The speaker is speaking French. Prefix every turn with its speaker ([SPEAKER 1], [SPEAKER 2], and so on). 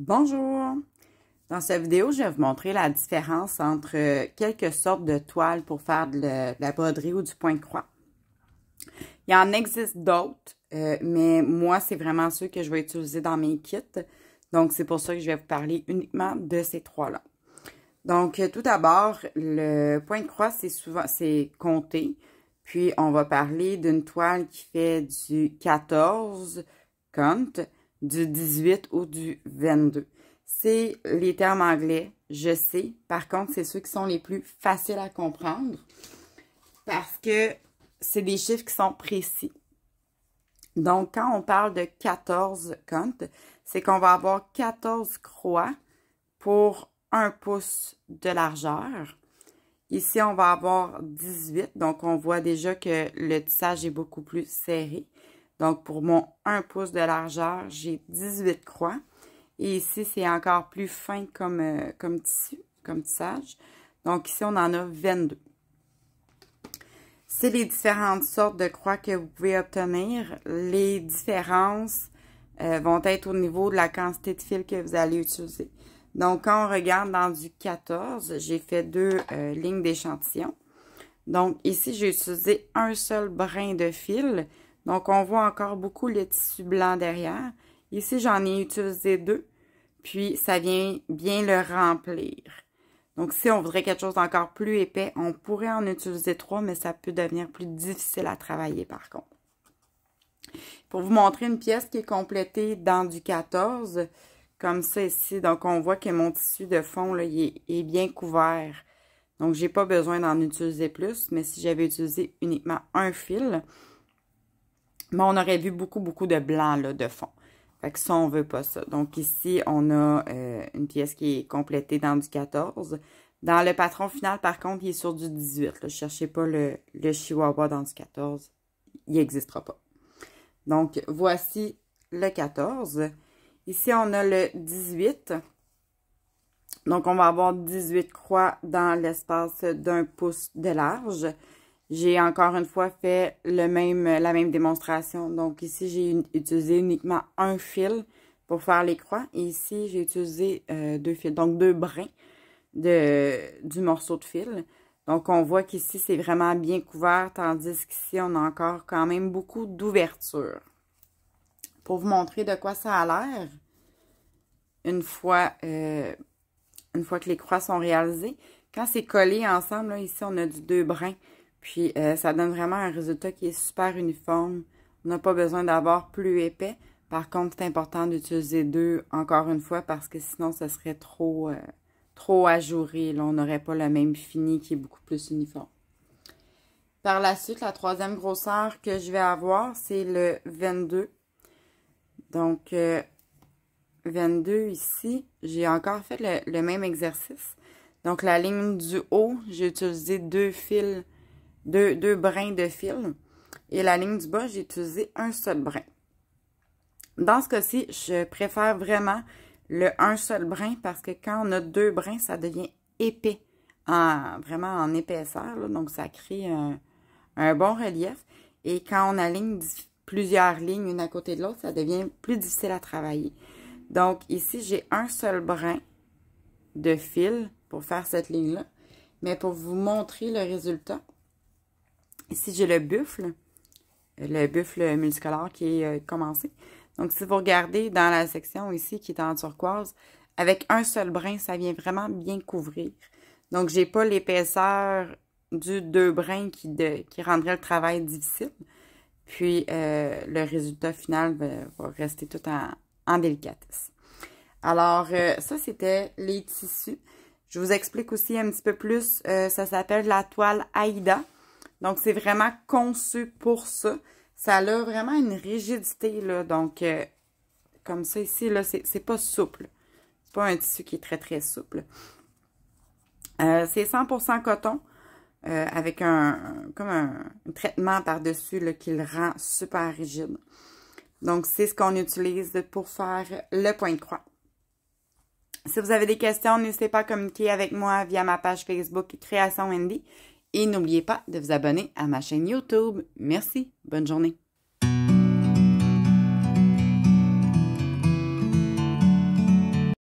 [SPEAKER 1] Bonjour! Dans cette vidéo, je vais vous montrer la différence entre quelques sortes de toiles pour faire de la broderie ou du point de croix. Il y en existe d'autres, mais moi, c'est vraiment ceux que je vais utiliser dans mes kits. Donc, c'est pour ça que je vais vous parler uniquement de ces trois-là. Donc, tout d'abord, le point de croix, c'est compté. Puis, on va parler d'une toile qui fait du 14 compte, du 18 ou du 22. C'est les termes anglais, je sais. Par contre, c'est ceux qui sont les plus faciles à comprendre parce que c'est des chiffres qui sont précis. Donc, quand on parle de 14 comptes, c'est qu'on va avoir 14 croix pour 1 pouce de largeur. Ici, on va avoir 18. Donc, on voit déjà que le tissage est beaucoup plus serré. Donc, pour mon 1 pouce de largeur, j'ai 18 croix. Et ici, c'est encore plus fin comme tissu, comme tissage. Donc, ici, on en a 22. C'est les différentes sortes de croix que vous pouvez obtenir. Les différences vont être au niveau de la quantité de fil que vous allez utiliser. Donc, quand on regarde dans du 14, j'ai fait 2 lignes d'échantillon. Donc, ici, j'ai utilisé un seul brin de fil. Donc, on voit encore beaucoup le tissu blanc derrière. Ici, j'en ai utilisé 2. Puis, ça vient bien le remplir. Donc, si on voudrait quelque chose d'encore plus épais, on pourrait en utiliser 3, mais ça peut devenir plus difficile à travailler par contre. Pour vous montrer une pièce qui est complétée dans du 14, comme ça ici, donc on voit que mon tissu de fond, là, il est bien couvert. Donc, j'ai pas besoin d'en utiliser plus, mais si j'avais utilisé uniquement un fil, ben, on aurait vu beaucoup de blanc là, de fond. Fait que ça, on veut pas ça. Donc, ici, on a une pièce qui est complétée dans du 14. Dans le patron final, par contre, il est sur du 18. Là. Ne cherchez pas le chihuahua dans du 14. Il n'existera pas. Donc, voici le 14. Ici, on a le 18. Donc, on va avoir 18 croix dans l'espace d'1 pouce de large. J'ai encore une fois fait la même démonstration. Donc, ici, j'ai utilisé uniquement un fil pour faire les croix. Et ici, j'ai utilisé 2 fils, donc 2 brins du morceau de fil. Donc, on voit qu'ici, c'est vraiment bien couvert, tandis qu'ici, on a encore quand même beaucoup d'ouverture. Pour vous montrer de quoi ça a l'air, une fois que les croix sont réalisées, quand c'est collé ensemble, là, ici, on a du 2 brins. Puis, ça donne vraiment un résultat qui est super uniforme. On n'a pas besoin d'avoir plus épais. Par contre, c'est important d'utiliser 2 encore une fois parce que sinon, ce serait trop ajouré. Là, on n'aurait pas le même fini qui est beaucoup plus uniforme. Par la suite, la troisième grosseur que je vais avoir, c'est le 22. Donc, 22 ici, j'ai encore fait le même exercice. Donc, la ligne du haut, j'ai utilisé 2 fils. Deux brins de fil. Et la ligne du bas, j'ai utilisé un seul brin. Dans ce cas-ci, je préfère vraiment le un seul brin parce que quand on a 2 brins, ça devient épais, vraiment en épaisseur. Là, donc, ça crée un bon relief. Et quand on aligne plusieurs lignes une à côté de l'autre, ça devient plus difficile à travailler. Donc, ici, j'ai un seul brin de fil pour faire cette ligne-là. Mais pour vous montrer le résultat, ici, j'ai le buffle multicolore qui est commencé. Donc, si vous regardez dans la section ici qui est en turquoise, avec un seul brin, ça vient vraiment bien couvrir. Donc, j'ai pas l'épaisseur du 2 brins qui rendrait le travail difficile. Puis, le résultat final va rester tout en délicatesse. Alors, ça, c'était les tissus. Je vous explique aussi un petit peu plus. Ça s'appelle la toile Aïda. Donc, c'est vraiment conçu pour ça. Ça a vraiment une rigidité, là. Donc, comme ça ici, là, c'est pas souple. C'est pas un tissu qui est très souple. C'est 100% coton avec un traitement par-dessus qui le rend super rigide. Donc, c'est ce qu'on utilise pour faire le point de croix. Si vous avez des questions, n'hésitez pas à communiquer avec moi via ma page Facebook Création Wendy. Et n'oubliez pas de vous abonner à ma chaîne YouTube. Merci. Bonne journée.